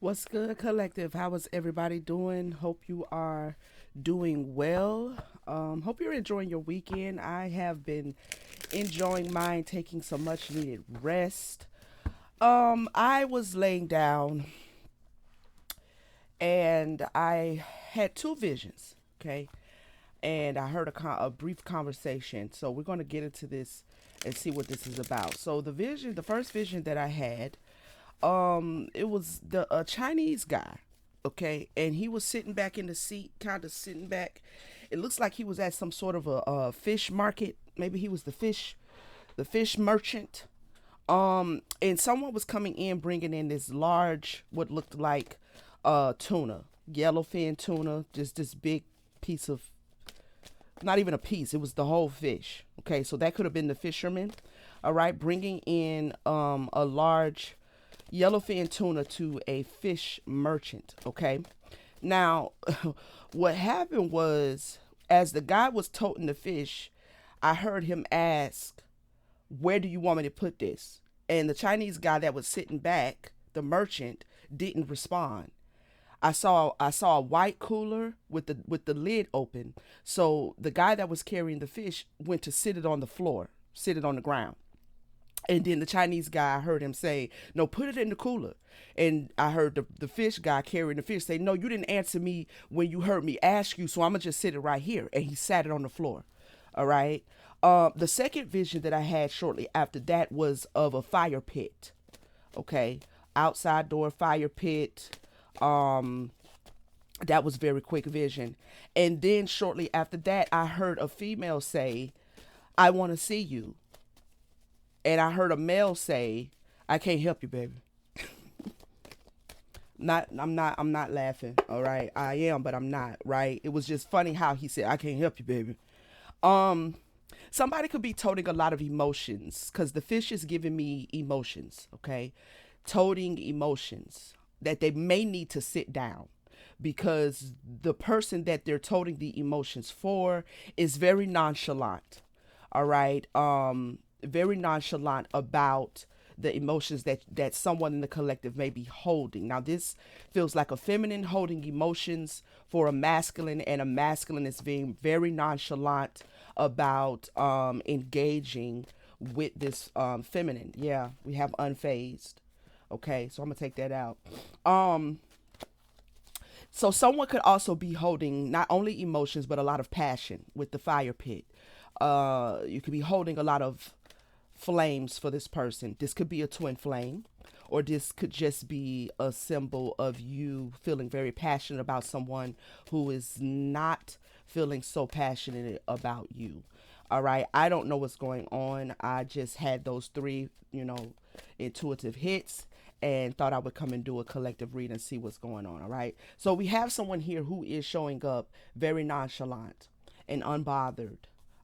What's good, collective? How is everybody doing? Hope you are doing well. Hope you're enjoying your weekend. I have been enjoying mine, taking some much needed rest. I was laying down and I had two visions, okay? And I heard a brief conversation. So we're going to get into this and see what this is about. So the first vision that I had, it was the a Chinese guy, okay, and he was sitting back in the seat, kind of sitting back. It looks like he was at some sort of a fish market. Maybe he was the fish merchant. And someone was coming in, bringing in this large, what looked like tuna, yellowfin tuna, just this big piece of, not even a piece, it was the whole fish. Okay, so that could have been the fisherman, all right, bringing in a large yellowfin tuna to a fish merchant. Okay, now what happened was, as the guy was toting the fish, I heard him ask, where do you want me to put this? And the Chinese guy that was sitting back, the merchant, didn't respond. I saw a white cooler with the lid open. So the guy that was carrying the fish went to sit it on the floor, sit it on the ground. And then the Chinese guy, I heard him say, no, put it in the cooler. And I heard the fish guy carrying the fish say, no, you didn't answer me when you heard me ask you, so I'm going to just sit it right here. And he sat it on the floor. All right. The second vision that I had shortly after that was of a fire pit. Okay. Outside door fire pit. Um, that was very quick vision. And then shortly after that, I heard a female say, I want to see you. And I heard a male say, I can't help you, baby. I'm not laughing, all right? I am, but I'm not, right? It was just funny how he said, I can't help you, baby. Um, Somebody could be toting a lot of emotions because the fish is giving me emotions, okay? Toting emotions that they may need to sit down because the person that they're toting the emotions for is very nonchalant, all right? Very nonchalant about the emotions that someone in the collective may be holding. Now, this feels like a feminine holding emotions for a masculine, and a masculine is being very nonchalant about engaging with this feminine. Yeah, we have unfazed. Okay, so I'm gonna take that out. Um, so someone could also be holding not only emotions but a lot of passion with the fire pit. You could be holding a lot of flames for this person. This could be a twin flame, or this could just be a symbol of you feeling very passionate about someone who is not feeling so passionate about you. All right. I don't know what's going on. I just had those three, intuitive hits and thought I would come and do a collective read and see what's going on. All right. So we have someone here who is showing up very nonchalant and unbothered.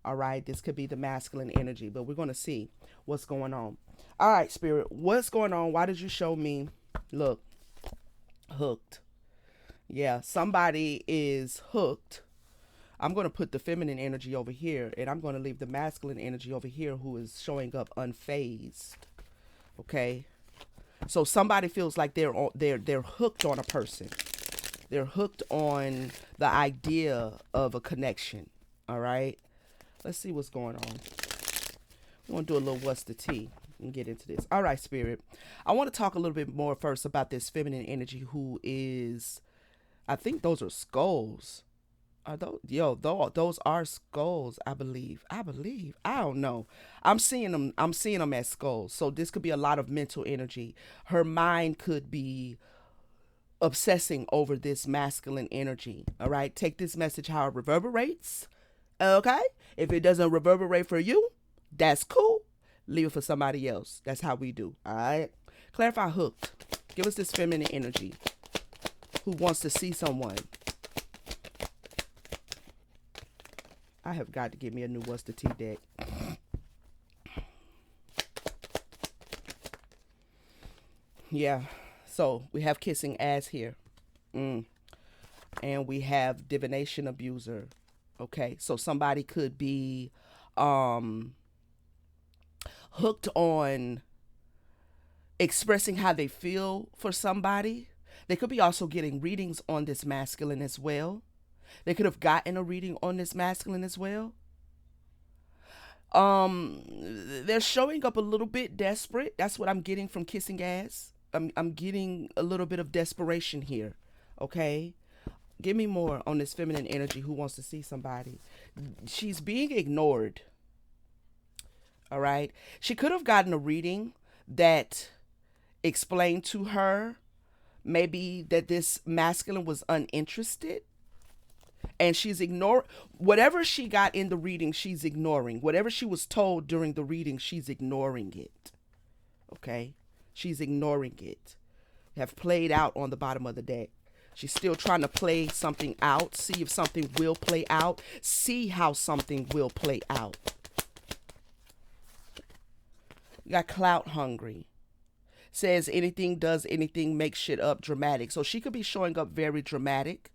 All right. This could be the masculine energy, but we're going to see what's going on. All right, Spirit. What's going on? Why did you show me? Look, hooked. Yeah. Somebody is hooked. I'm going to put the feminine energy over here, and I'm going to leave the masculine energy over here who is showing up unfazed. Okay. So somebody feels like they're hooked on a person. They're hooked on the idea of a connection. All right. Let's see what's going on. We want to do a little what's the tea and get into this. All right, Spirit. I want to talk a little bit more first about this feminine energy who is, I think those are skulls. Are those, those are skulls, I believe. I don't know. I'm seeing them as skulls. So this could be a lot of mental energy. Her mind could be obsessing over this masculine energy. All right. Take this message how it reverberates. Okay? If it doesn't reverberate for you, that's cool. Leave it for somebody else. That's how we do. All right? Clarify hooked. Give us this feminine energy. Who wants to see someone? I have got to get me a new What's the Tea deck. Yeah. So we have kissing ass here. Mm. And we have divination abuser. Okay. So somebody could be um hooked on expressing how they feel for somebody, They could be also getting readings on this masculine as well. They could have gotten a reading on this masculine as well. They're showing up a little bit desperate. That's what I'm getting from kissing ass. I'm getting a little bit of desperation here. Okay? Give me more on this feminine energy who wants to see somebody. She's being ignored. All right? She could have gotten a reading that explained to her maybe that this masculine was uninterested, and she's ignoring whatever she got in the reading. She's ignoring whatever she was told during the reading. She's ignoring it. Okay? She's ignoring it. Have played out on the bottom of the deck. She's still trying to play something out, see if something will play out, see how something will play out. You got clout hungry. Says anything, does anything, makes shit up, dramatic. So she could be showing up very dramatic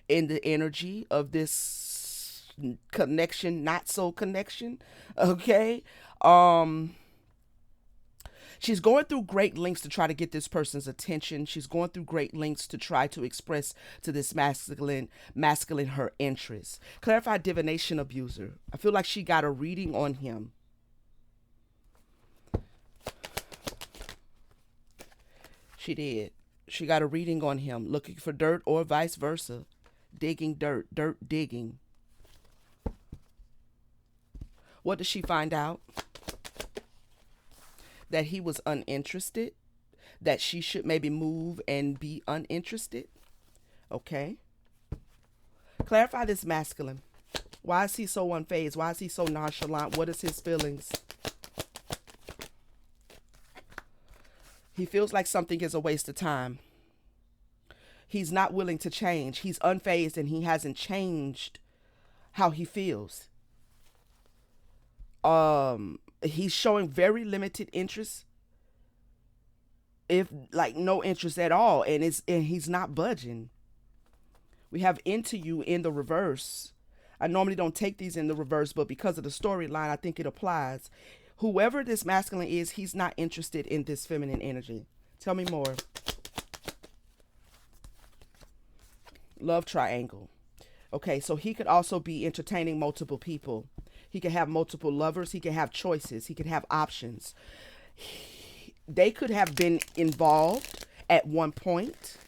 in the energy of this connection, not so connection. Okay? She's going through great lengths to try to get this person's attention. She's going through great lengths to try to express to this masculine her interest. Clarified divination abuser. I feel like she got a reading on him. She did. She got a reading on him, looking for dirt or vice versa. Digging dirt, dirt digging. What did she find out? That he was uninterested, that she should maybe move and be uninterested. Okay. Clarify this masculine. Why is he so unfazed? Why is he so nonchalant? What is his feelings? He feels like something is a waste of time. He's not willing to change. He's unfazed and he hasn't changed how he feels. He's showing very limited interest, if like no interest at all, and he's not budging. We have into you in the reverse. I normally don't take these in the reverse, but because of the storyline, I think it applies. Whoever this masculine is, he's not interested in this feminine energy. Tell me more. Love triangle. Okay, so he could also be entertaining multiple people. He could have multiple lovers. He could have choices. He could have options. They could have been involved at one point,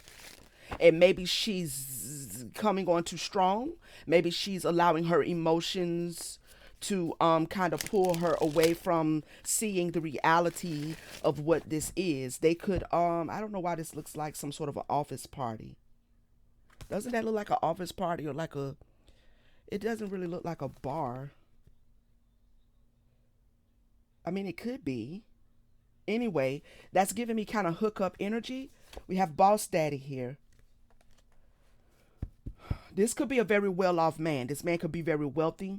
and maybe she's coming on too strong. Maybe she's allowing her emotions to kind of pull her away from seeing the reality of what this is. They could I don't know why this looks like some sort of an office party. Doesn't that look like an office party or like a? It doesn't really look like a bar. I mean, it could be. Anyway, that's giving me kind of hookup energy. We have boss daddy here. This could be a very well-off man. This man could be very wealthy.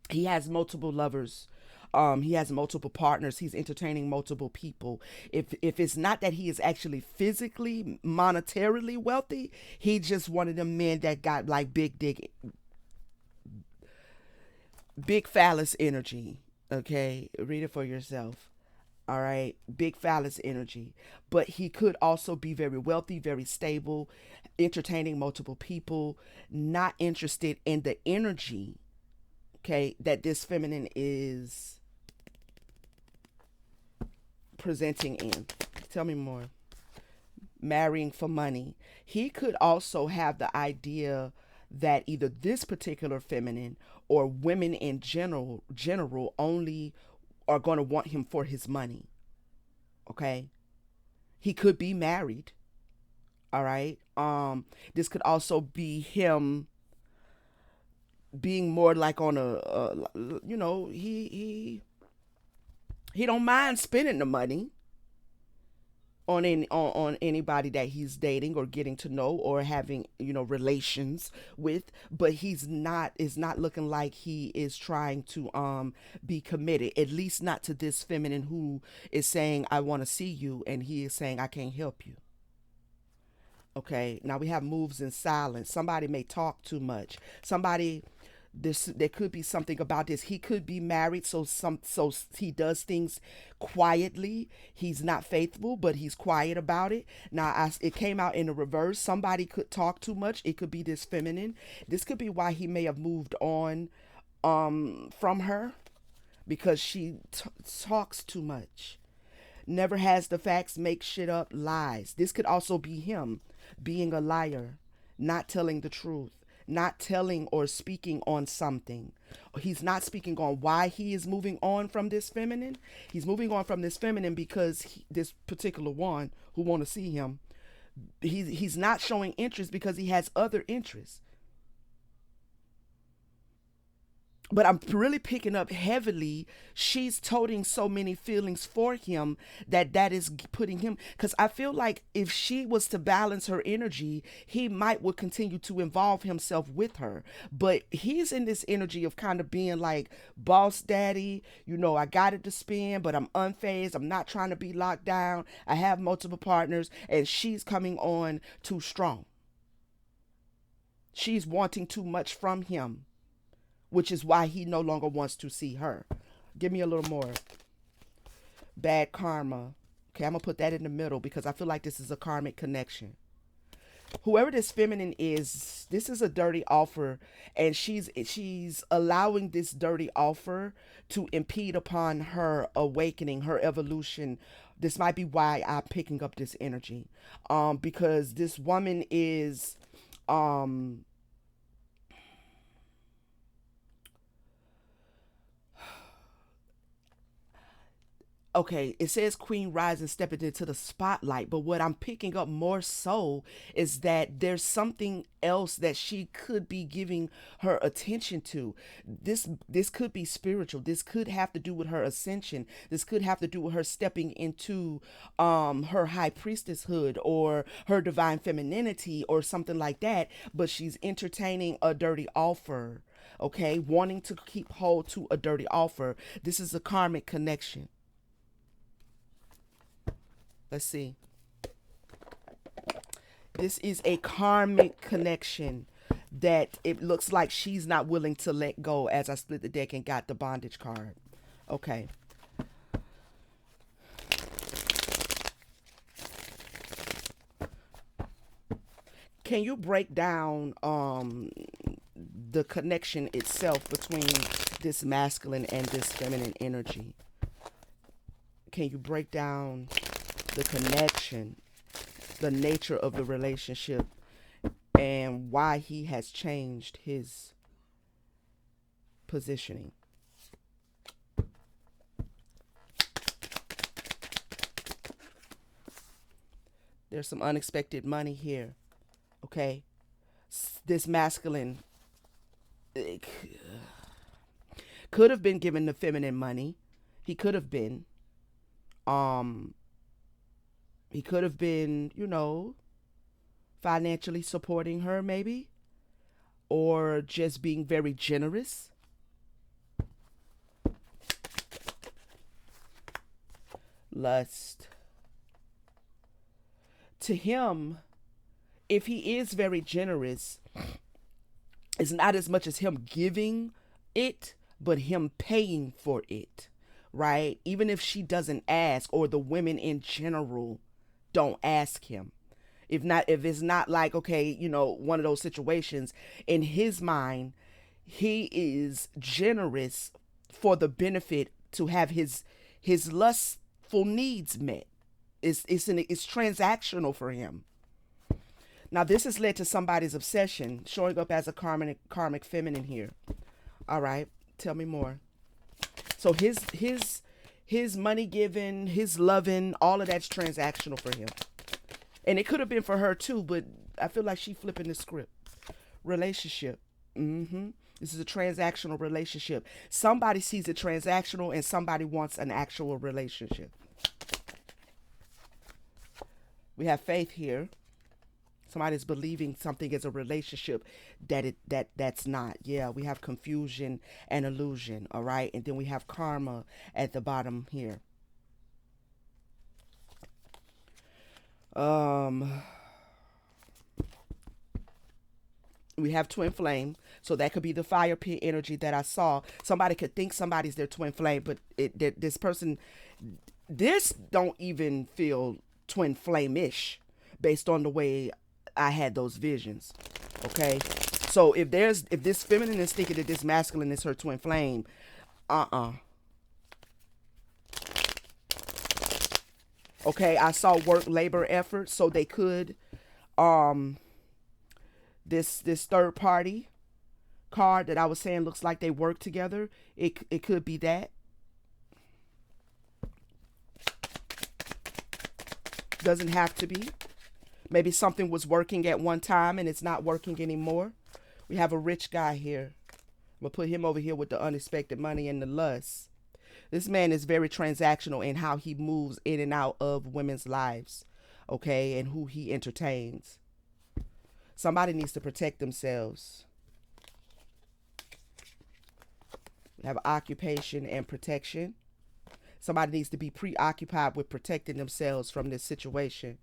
He has multiple lovers. He has multiple partners. He's entertaining multiple people. If it's not that he is actually physically, monetarily wealthy, he's just one of them men that got like big phallus energy. Okay, read it for yourself. All right, big phallus energy. But he could also be very wealthy, very stable, entertaining multiple people, not interested in the energy, okay, that this feminine is presenting in. Tell me more. Marrying for money. He could also have the idea that either this particular feminine or women in general only are going to want him for his money. Okay? He could be married. All right? This could also be him being more like on he don't mind spending the money on anybody that he's dating or getting to know or having relations with, but it's not looking like he is trying to be committed, at least not to this feminine who is saying I want to see you, and he is saying I can't help you. Okay, now we have moves in silence. Somebody may talk too much. Somebody This, there could be something about this. He could be married, so he does things quietly. He's not faithful, but he's quiet about it. Now, it came out in the reverse. Somebody could talk too much. It could be this feminine. This could be why he may have moved on from her, because she talks too much, never has the facts, makes shit up, lies. This could also be him being a liar, not telling the truth, not telling or speaking on something. He's not speaking on why he is moving on from this feminine. He's moving on from this feminine because this particular one who want to see him, he's not showing interest because he has other interests. But I'm really picking up heavily. She's toting so many feelings for him that is putting him. Because I feel like if she was to balance her energy, he might would continue to involve himself with her. But he's in this energy of kind of being like boss daddy. You know, I got it to spend, but I'm unfazed. I'm not trying to be locked down. I have multiple partners, and she's coming on too strong. She's wanting too much from him, which is why he no longer wants to see her. Give me a little more. Bad karma. Okay, I'm going to put that in the middle because I feel like this is a karmic connection. Whoever this feminine is, this is a dirty offer, and she's allowing this dirty offer to impede upon her awakening, her evolution. This might be why I'm picking up this energy. Because this woman is okay, it says Queen rising stepping into the spotlight, but what I'm picking up more so is that there's something else that she could be giving her attention to. This could be spiritual. This could have to do with her ascension. This could have to do with her stepping into her high priestesshood or her divine femininity or something like that, but she's entertaining a dirty offer. Okay, wanting to keep hold to a dirty offer. This is a karmic connection. Let's see. This is a karmic connection that it looks like she's not willing to let go as I split the deck and got the bondage card. Okay. Can you break down the connection itself between this masculine and this feminine energy? Can you break down the connection, the nature of the relationship, and why he has changed his positioning? There's some unexpected money here. Okay, this masculine could have been given the feminine money. He could have been. Um, he could have been, financially supporting her, maybe, or just being very generous. Lust. To him, if he is very generous, it's not as much as him giving it, but him paying for it, right? Even if she doesn't ask, or the women in general don't ask him. If it's not like, okay, one of those situations, in his mind, he is generous for the benefit to have his lustful needs met. It's transactional for him. Now, this has led to somebody's obsession showing up as a karmic feminine here. All right, tell me more. So his money giving, his loving, all of that's transactional for him. And it could have been for her too, but I feel like she flipping the script. Relationship. This is a transactional relationship. Somebody sees it transactional and somebody wants an actual relationship. We have faith here. Somebody's believing something is a relationship that's not. Yeah, we have confusion and illusion, all right? And then we have karma at the bottom here. We have twin flame, so that could be the fire pit energy that I saw. Somebody could think somebody's their twin flame, but this person, this don't even feel twin flame-ish based on the way I had those visions. Okay, so if this feminine is thinking that this masculine is her twin flame, uh-uh. Okay, I saw work, labor, effort, so they could, um this third party card that I was saying looks like they work together. It could be that. Doesn't have to be. Maybe something was working at one time and it's not working anymore. We have a rich guy here. I'm gonna put him over here with the unexpected money and the lust. This man is very transactional in how he moves in and out of women's lives, okay, and who he entertains. Somebody needs to protect themselves. We have occupation and protection. Somebody needs to be preoccupied with protecting themselves from this situation.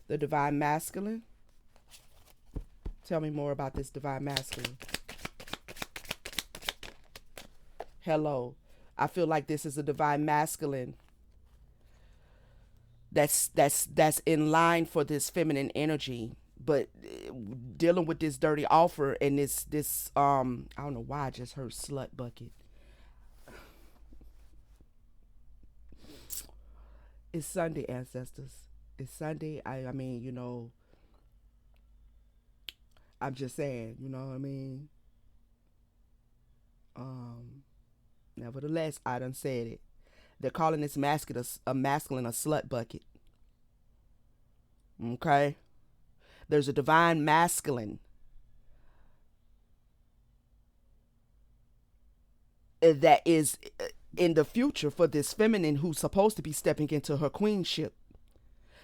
The divine masculine. Tell me more about this divine masculine. Hello. I feel like this is a divine masculine that's in line for this feminine energy, but dealing with this dirty offer and this I don't know why I just heard slut bucket. It's Sunday, ancestors. It's Sunday. I mean, I'm just saying, you know what I mean? Nevertheless, I done said it. They're calling this masculine a slut bucket. Okay? There's a divine masculine that is in the future for this feminine who's supposed to be stepping into her queenship.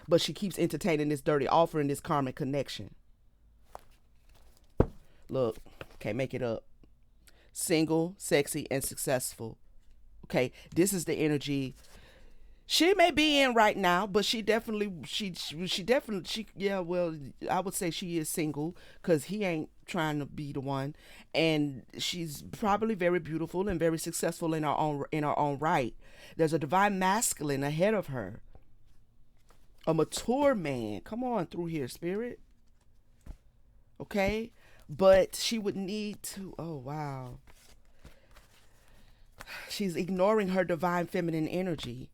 But she keeps entertaining this dirty offer and this karmic connection. Look, can't make it up. Single, sexy, and successful. Okay, this is the energy she may be in right now, but she definitely, yeah, well, I would say she is single because he ain't trying to be the one, and she's probably very beautiful and very successful in her own right. There's a divine masculine ahead of her, a mature man. Come on through here, spirit. Okay, but she would need to. Oh wow. She's ignoring her divine feminine energy.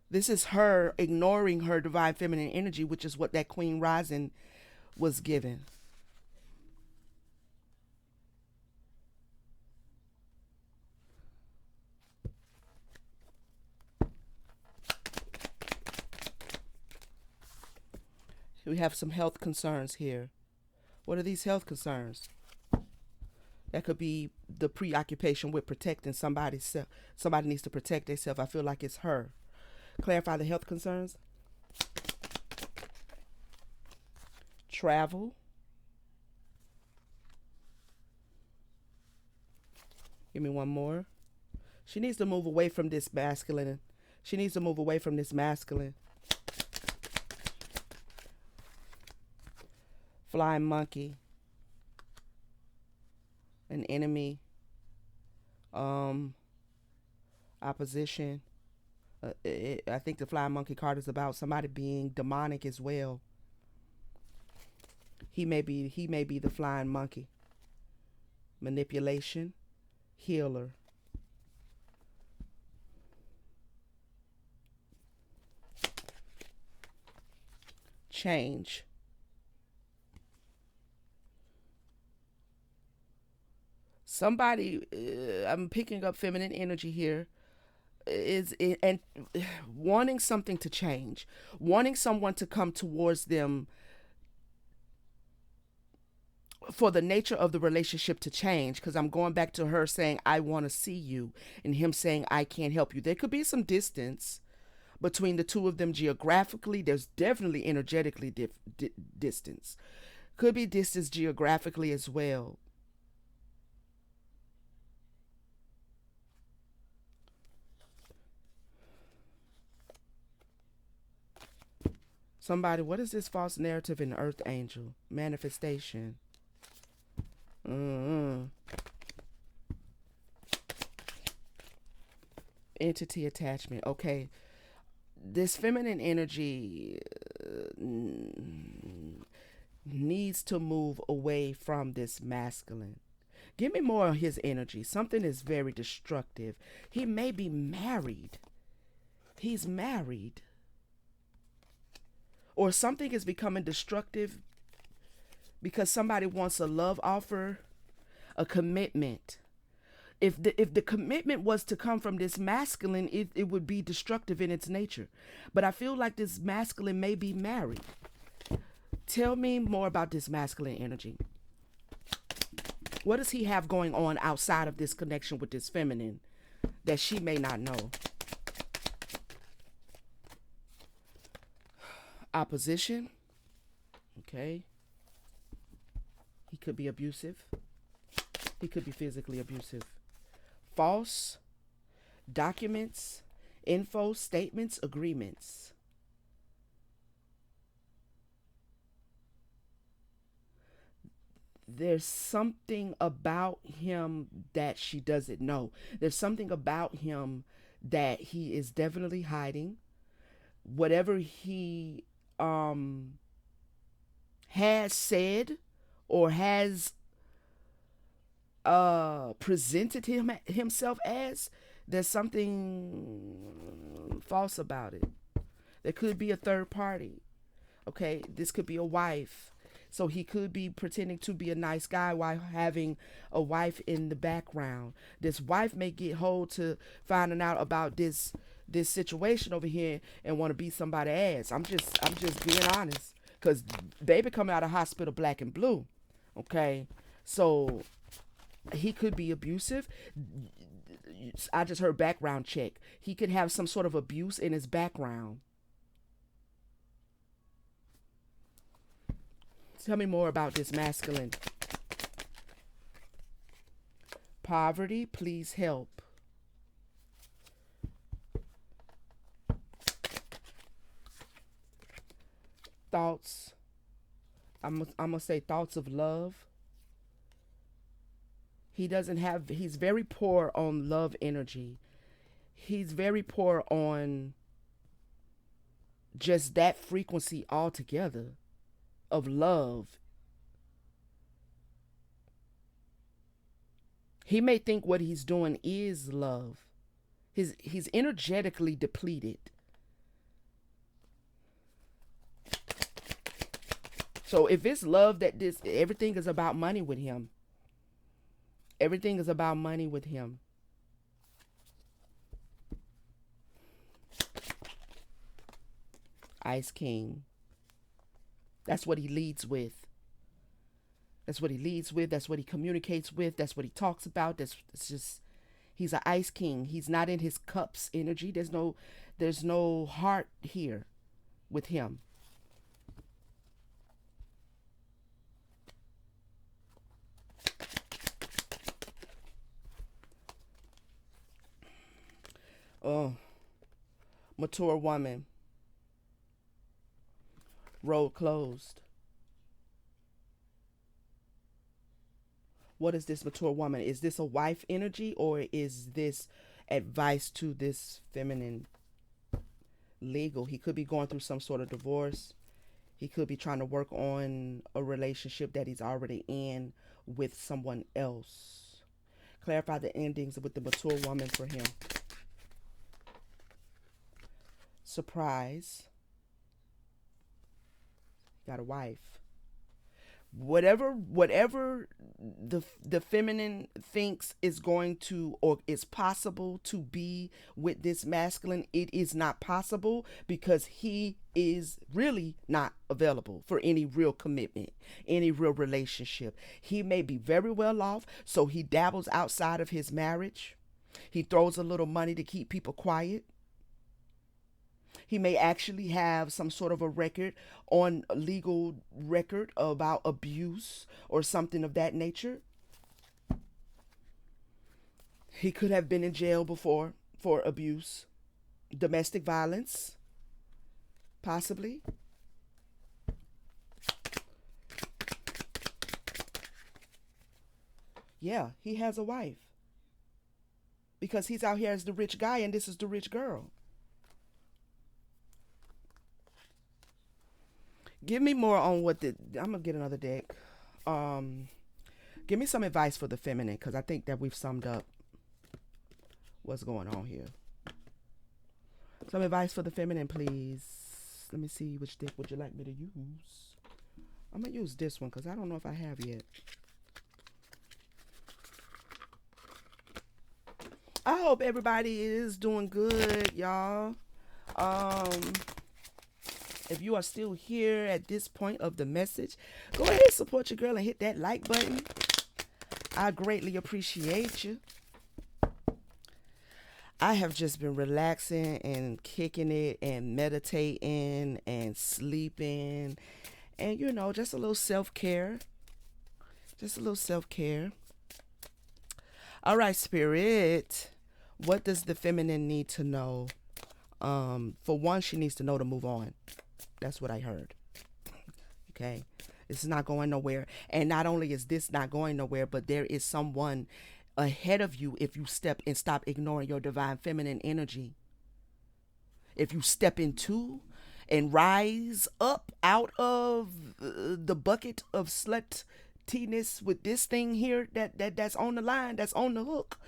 This is her ignoring her divine feminine energy, which is what that Queen Rising was given. We have some health concerns here. What are these health concerns? That could be the preoccupation with protecting somebody's self. Somebody needs to protect themselves. I feel like it's her. Clarify the health concerns. Travel. Give me one more. She needs to move away from this masculine. She needs to move away from this masculine. Flying monkey. An enemy. Opposition. I think the flying monkey card is about somebody being demonic as well. He may be the flying monkey. Manipulation. Healer. Change. Somebody, I'm picking up feminine energy here, is and wanting something to change, wanting someone to come towards them for the nature of the relationship to change. Because I'm going back to her saying, I want to see you, and him saying, I can't help you. There could be some distance between the two of them geographically. There's definitely energetically distance. Could be distance geographically as well. Somebody, what is this false narrative in Earth Angel? Manifestation. Mm-hmm. Entity attachment. Okay. This feminine energy needs to move away from this masculine. Give me more of his energy. Something is very destructive. He may be married. He's married. Or something is becoming destructive because somebody wants a love offer, a commitment. If the commitment was to come from this masculine, it would be destructive in its nature. But I feel like this masculine may be married. Tell me more about this masculine energy. What does he have going on outside of this connection with this feminine that she may not know? Opposition. Okay. He could be abusive. He could be physically abusive. False documents, info, statements, agreements. There's something about him that she doesn't know. There's something about him that he is definitely hiding. Whatever he has said or has presented himself as, there's something false about it. There could be a third party. Okay, this could be a wife. So he could be pretending to be a nice guy while having a wife in the background. This wife may get hold to finding out about this situation over here and want to beat somebody's ass. I'm just being honest, because baby coming out of hospital black and blue. Okay, so he could be abusive. I just heard background check. He could have some sort of abuse in his background. Tell me more about this masculine. Poverty, please help. Thoughts. I'm gonna say thoughts of love. He's very poor on love energy. He's very poor on just that frequency altogether of love. He may think what he's doing is love. He's energetically depleted. So if it's love, everything is about money with him. Everything is about money with him. Ice King. That's what he leads with. That's what he leads with. That's what he communicates with. That's what he talks about. He's an Ice King. He's not in his cups energy. There's no heart here with him. Oh, mature woman. Road closed. What is this mature woman? Is this a wife energy, or is this advice to this feminine? Legal. He could be going through some sort of divorce. He could be trying to work on a relationship that he's already in with someone else. Clarify the endings with the mature woman for him. Surprise. Got a wife. Whatever the feminine thinks is going to or is possible to be with this masculine, it is not possible, because he is really not available for any real commitment, any real relationship. He may be very well off, so he dabbles outside of his marriage. He throws a little money to keep people quiet. He may actually have some sort of a legal record about abuse or something of that nature. He could have been in jail before for abuse, domestic violence, possibly. Yeah, he has a wife because he's out here as the rich guy and this is the rich girl. Give me more on what the. I'm gonna get another deck. Um, Give me some advice for the feminine because I think that we've summed up what's going on here. Some advice for the feminine, please. Let me see which deck would you like me to use. I'm gonna use this one because I don't know if I have yet. I hope everybody is doing good, y'all. Um, if you are still here at this point of the message, go ahead and support your girl and hit that like button. I greatly appreciate you. I have just been relaxing and kicking it and meditating and sleeping and, just a little self care. Just a little self care. All right, Spirit. What does the feminine need to know? For one, she needs to know to move on. That's what I heard. Okay. It's not going nowhere. And not only is this not going nowhere, but there is someone ahead of you if you step and stop ignoring your divine feminine energy. If you step into and rise up out of the bucket of sluttiness with this thing here that's on the line, that's on the hook.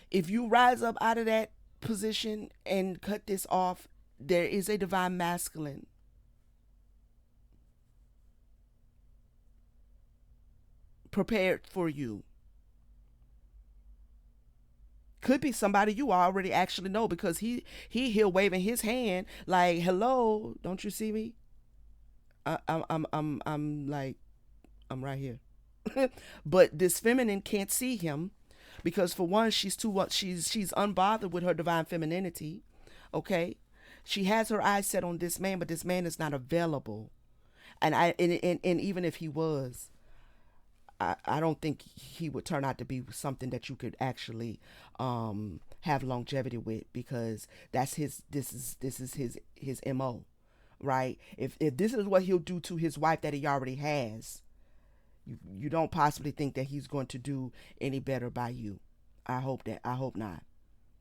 If you rise up out of that position and cut this off, there is a divine masculine prepared for you. Could be somebody you already actually know because he here waving his hand like, hello, don't you see me? I'm like, I'm right here. But this feminine can't see him because for one, she's too she's unbothered with her divine femininity. Okay, she has her eyes set on this man, but this man is not available. And even if he was, I don't think he would turn out to be something that you could actually have longevity with because that's this is his mo, right? If this is what he'll do to his wife that he already has, you don't possibly think that he's going to do any better by you. I hope not.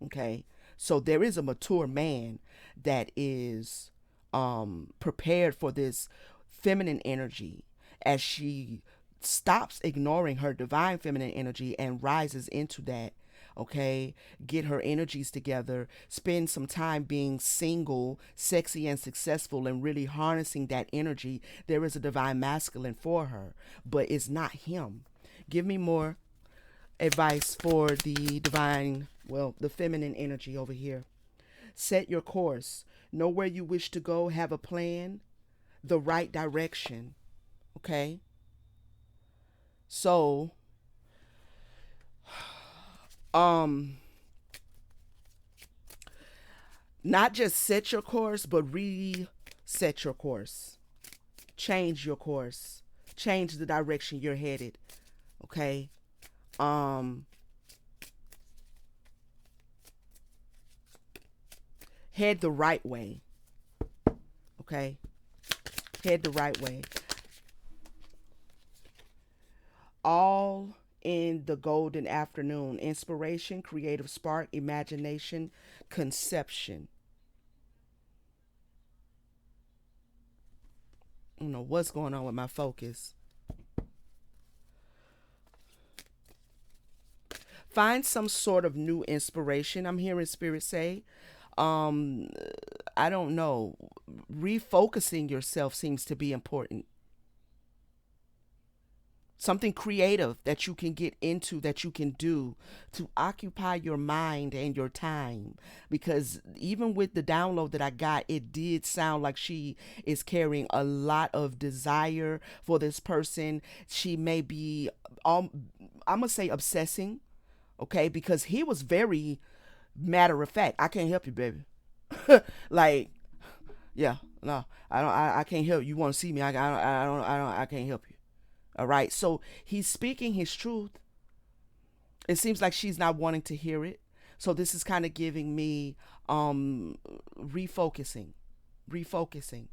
Okay, so there is a mature man that is prepared for this feminine energy as she stops ignoring her divine feminine energy and rises into that. Okay, get her energies together, spend some time being single, sexy, and successful, and really harnessing that energy. There is a divine masculine for her, but it's not him. Give me more advice for the divine, well, the feminine energy over here. Set your course, know where you wish to go, have a plan, the right direction. Okay, so um not just set your course but reset your course, change your course, change the direction you're headed. Okay, um head the right way. Okay, head the right way. All in the golden afternoon: inspiration, creative spark, imagination, conception. I don't know what's going on with my focus. Find some sort of new inspiration. I'm hearing spirit say, um I don't know, refocusing yourself seems to be important. Something creative that you can get into, that you can do to occupy your mind and your time, because even with the download that I got, it did sound like she is carrying a lot of desire for this person. She may be, I'm gonna say, obsessing. Okay, because he was very matter of fact. I can't help you, baby. Like, yeah, no, I can't help you. Want to see me? I can't help you. All right. So he's speaking his truth. It seems like she's not wanting to hear it. So this is kind of giving me refocusing, refocusing,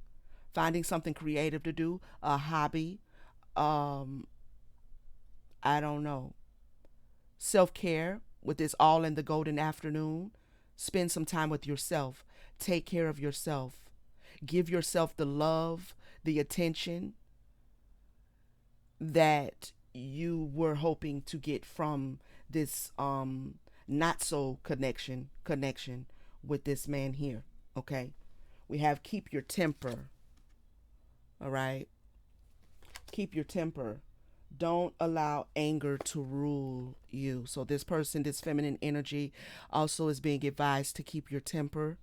finding something creative to do, a hobby. Um, I don't know. Self-care with this all in the golden afternoon. Spend some time with yourself. Take care of yourself. Give yourself the love, the attention that you were hoping to get from this not so connection with this man here. Okay? We have keep your temper. All right? Keep your temper. Don't allow anger to rule you. So this person, this feminine energy, also is being advised to keep your temper.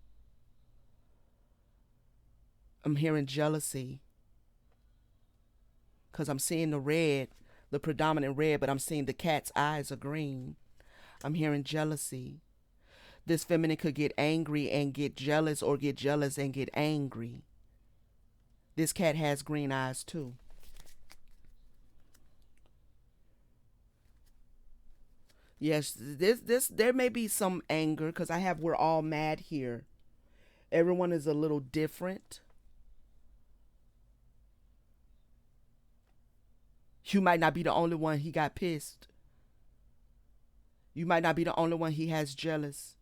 I'm hearing jealousy because I'm seeing the red, the predominant red, but I'm seeing the cat's eyes are green. I'm hearing jealousy. This feminine could get angry and get jealous, or get jealous and get angry. This cat has green eyes too. Yes, this there may be some anger because I have we're all mad here. Everyone is a little different. You might not be the only one he got pissed. You might not be the only one he has jealous.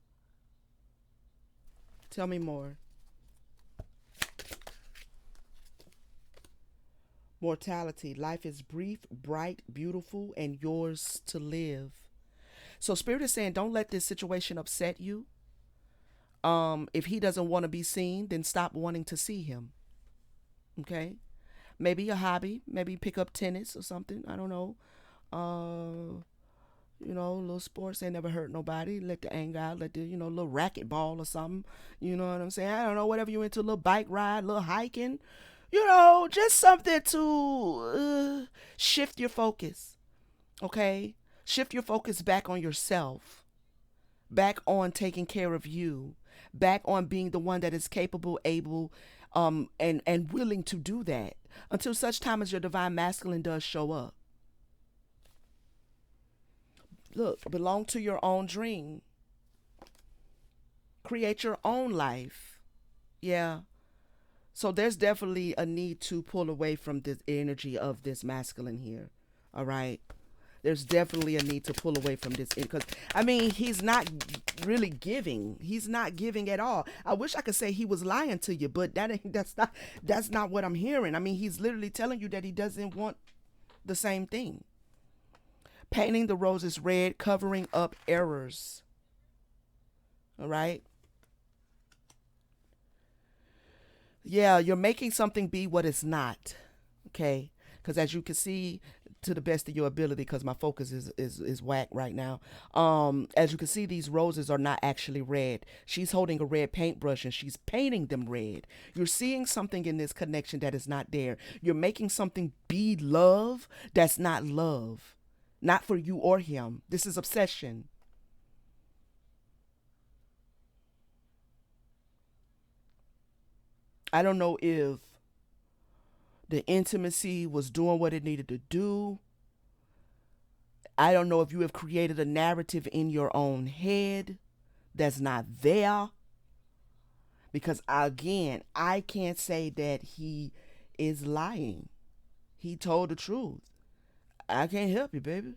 Tell me more. Mortality. Life is brief, bright, beautiful, and yours to live. So Spirit is saying, don't let this situation upset you. If he doesn't want to be seen, then stop wanting to see him. Okay? Maybe a hobby. Maybe pick up tennis or something. I don't know. Little sports ain't never hurt nobody. Let the anger out. Let the, little racquetball or something. You know what I'm saying? I don't know. Whatever you're into, a little bike ride, a little hiking. Just something to shift your focus. Okay? Shift your focus back on yourself. Back on taking care of you. Back on being the one that is capable, able, and willing to do that. Until such time as your divine masculine does show up. Look, belong to your own dream. Create your own life. Yeah. So there's definitely a need to pull away from this energy of this masculine here. All right. There's definitely a need to pull away from this because he's not really giving. He's not giving at all. I wish I could say he was lying to you, but that's not what I'm hearing. He's literally telling you that he doesn't want the same thing. Painting the roses red, covering up errors. All right. Yeah, you're making something be what it's not. Okay. Because as you can see, to the best of your ability, because my focus is whack right now. As you can see, these roses are not actually red. She's holding a red paintbrush and she's painting them red. You're seeing something in this connection that is not there. You're making something be love that's not love. Not for you or him. This is obsession. I don't know if the intimacy was doing what it needed to do. I don't know if you have created a narrative in your own head that's not there. Because again, I can't say that he is lying. He told the truth. I can't help you, baby.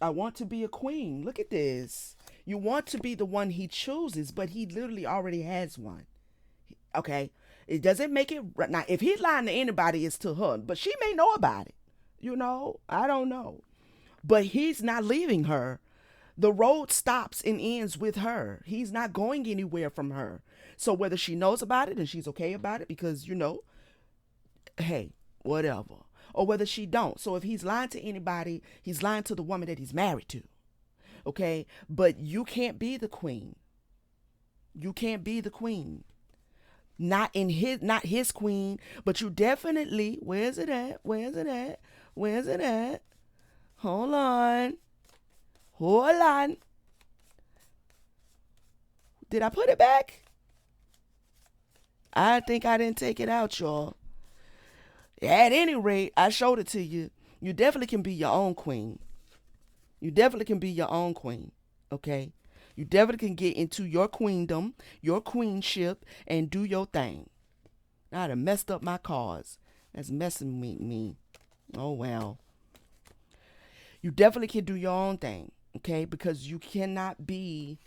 I want to be a queen. Look at this. You want to be the one he chooses, but he literally already has one. Okay? It doesn't make it. Now, if he's lying to anybody, it's to her. But she may know about it. I don't know. But he's not leaving her. The road stops and ends with her. He's not going anywhere from her. So whether she knows about it and she's okay about it because, hey, whatever. Or whether she don't. So if he's lying to anybody, he's lying to the woman that he's married to. Okay? But you can't be the queen. You can't be the queen. Not his queen, but you definitely, where's it at? Where's it at? Where's it at? Hold on. Hold on. Did I put it back? I think I didn't take it out, y'all. At any rate, I showed it to you. You definitely can be your own queen. You definitely can be your own queen. Okay? You definitely can get into your queendom, your queenship, and do your thing. I done messed up my cards. That's messing with me. Oh, well. You definitely can do your own thing, okay? Because you cannot be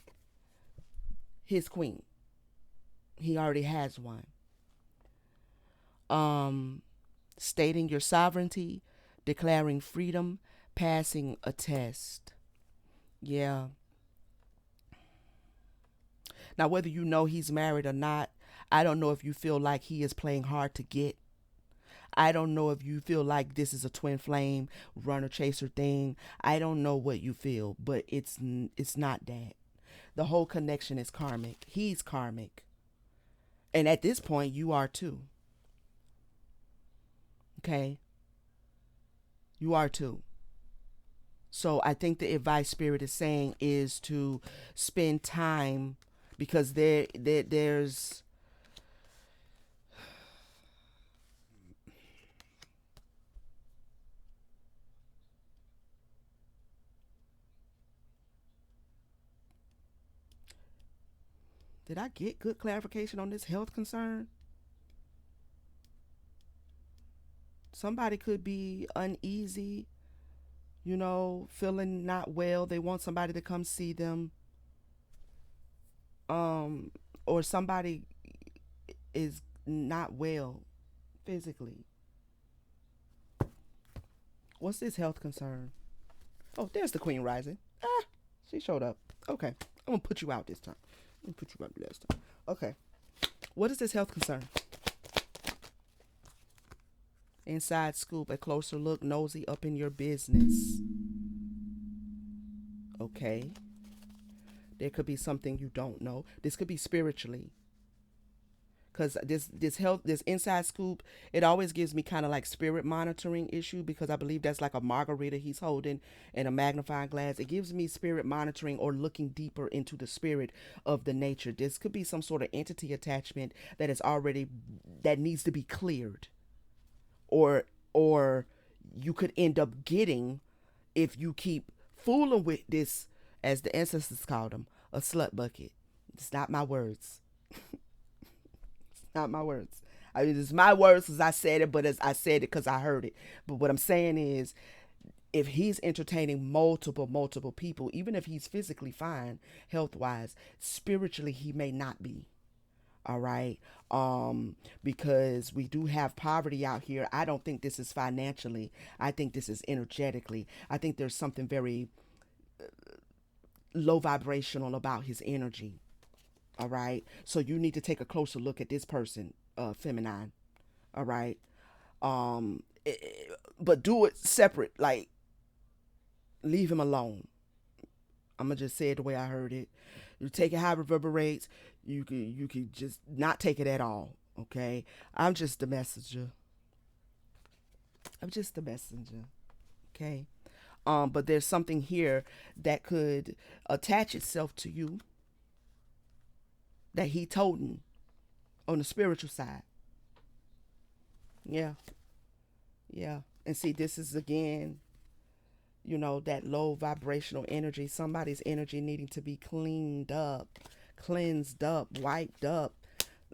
his queen. He already has one. Um, Stating your sovereignty, declaring freedom, passing a test. Yeah. Now, whether you know he's married or not, I don't know if you feel like he is playing hard to get. I don't know if you feel like this is a twin flame runner chaser thing. I don't know what you feel, but it's not that. The whole connection is karmic. He's karmic. And at this point you are too. Okay? You are too. So I think the advice spirit is saying is to spend time because there's did I get good clarification on this health concern? Somebody could be uneasy, feeling not well. They want somebody to come see them. Um or somebody is not well physically. What's this health concern? Oh, there's the queen rising. Ah, she showed up. Okay. I'm gonna put you out this time. I'm gonna put you out last time. Okay. What is this health concern? Inside scoop, a closer look, nosy up in your business. Okay. There could be something you don't know. This could be spiritually. Because this inside scoop, it always gives me kind of like spirit monitoring issue because I believe that's like a margarita he's holding and a magnifying glass. It gives me spirit monitoring or looking deeper into the spirit of the nature. This could be some sort of entity attachment that is already that needs to be cleared, or you could end up getting if you keep fooling with this, as the ancestors called them, a slut bucket. It's not my words. Not my words. I mean, it's my words as I said it, but as I said it because I heard it. But what I'm saying is, if he's entertaining multiple people, even if he's physically fine, health wise, spiritually he may not be. All right. Because we do have poverty out here. I don't think this is financially. I think this is energetically. I think there's something very low vibrational about his energy. All right. So you need to take a closer look at this person, feminine. All right. But do it separate. Like, leave him alone. I'm gonna just say it the way I heard it. You take it how it reverberates. You can just not take it at all. Okay. I'm just the messenger. I'm just the messenger. Okay. But there's something here that could attach itself to you that he told on the spiritual side. Yeah. Yeah. And see, this is again, that low vibrational energy, somebody's energy needing to be cleaned up, cleansed up, wiped up.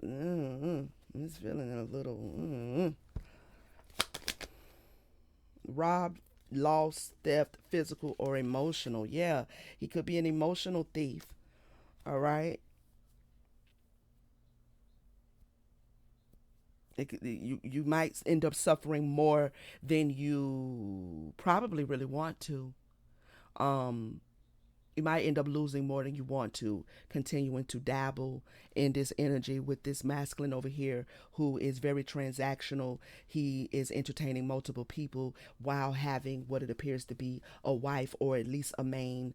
It's feeling a little robbed, lost, theft, physical or emotional. Yeah, he could be an emotional thief. All right. You might end up suffering more than you probably really want to. Um, you might end up losing more than you want to, continuing to dabble in this energy with this masculine over here who is very transactional. He is entertaining multiple people while having what it appears to be a wife or at least a main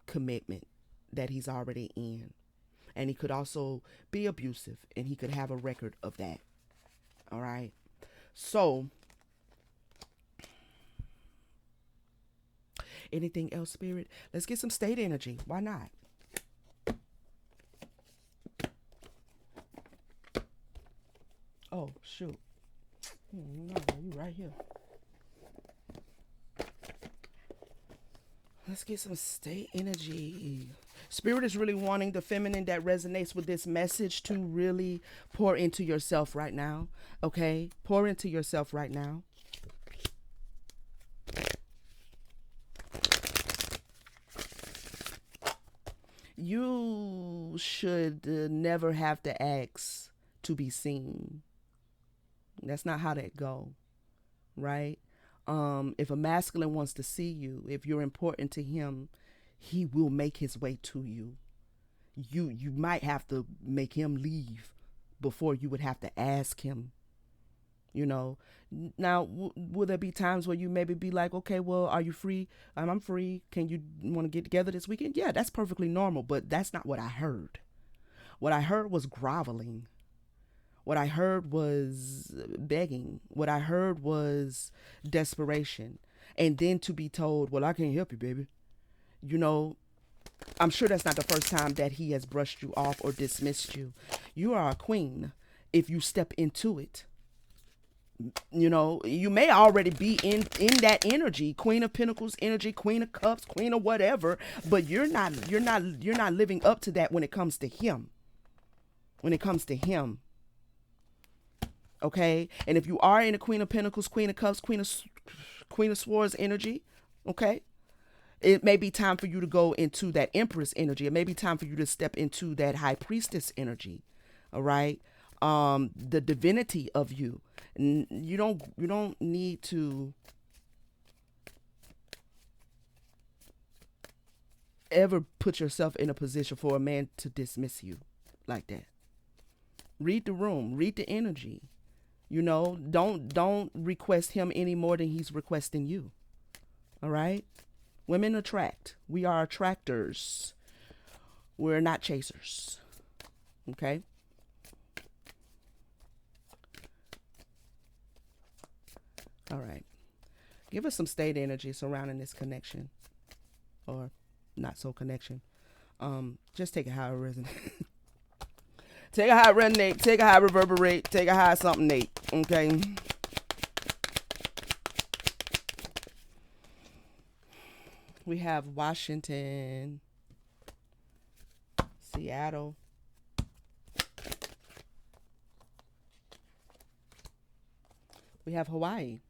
commitment that he's already in. And he could also be abusive and he could have a record of that. All right. So, anything else, spirit? Let's get some state energy. Why not? Oh, shoot. No, you right here. Let's get some state energy. Spirit is really wanting the feminine that resonates with this message to really pour into yourself right now. Okay? Pour into yourself right now. you should never have to ask to be seen. That's not how that go, right? If a masculine wants to see you, if you're important to him, he will make his way to you. You might have to make him leave before you would have to ask him. You know, now will there be times where you maybe be like, okay, well, are you free? I'm free. Can you want to get together this weekend? Yeah, that's perfectly normal, but that's not what I heard. What I heard was groveling. What I heard was begging. What I heard was desperation. And then to be told, well, I can't help you, baby. You know, I'm sure that's not the first time that he has brushed you off or dismissed you. You are a queen if you step into it. You know, you may already be in that energy, Queen of Pentacles energy, Queen of Cups, Queen of whatever, but you're not living up to that when it comes to him. When it comes to him. Okay? And if you are in a Queen of Pentacles, Queen of Cups, Queen of Swords energy, okay? It may be time for you to go into that Empress energy. It may be time for you to step into that High Priestess energy. All right? The divinity of you. You don't need to ever put yourself in a position for a man to dismiss you like that. Read the room, read the energy. You know, don't request him any more than he's requesting you. All right? Women attract. We are attractors. We're not chasers. Okay? All right. Give us some state energy surrounding this connection. Or not so connection. Just take it how it resonates. Take it how it resonate. Take it how it reverberate. Take it how it's something Nate. Okay? We have Washington, Seattle, we have Hawaii.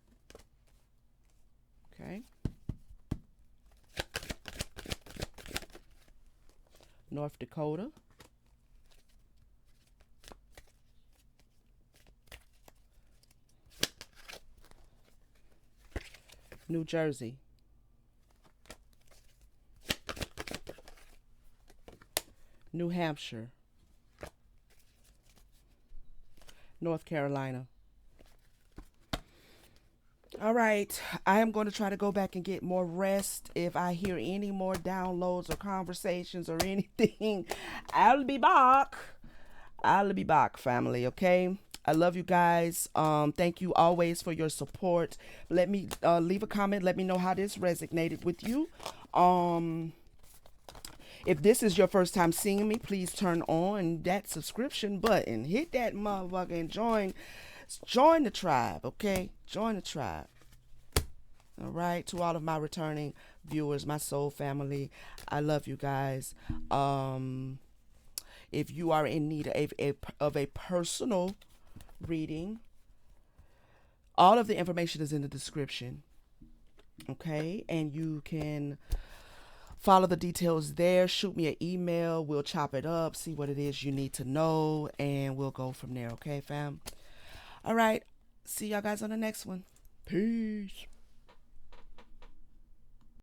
Okay. North Dakota. New Jersey. New Hampshire. North Carolina. All right, I am going to try to go back and get more rest. If I hear any more downloads or conversations or anything, I'll be back. I'll be back, family, okay? I love you guys. Thank you always for your support. Let me leave a comment. Let me know how this resonated with you. If this is your first time seeing me, please turn on that subscription button. Hit that motherfucker and join the tribe, okay? Join the tribe. All right, to all of my returning viewers, my soul family, I love you guys. If you are in need of a personal reading, all of the information is in the description, okay? And you can follow the details there. Shoot me an email. We'll chop it up, see what it is you need to know, and we'll go from there, okay, fam? All right. See y'all guys on the next one. Peace.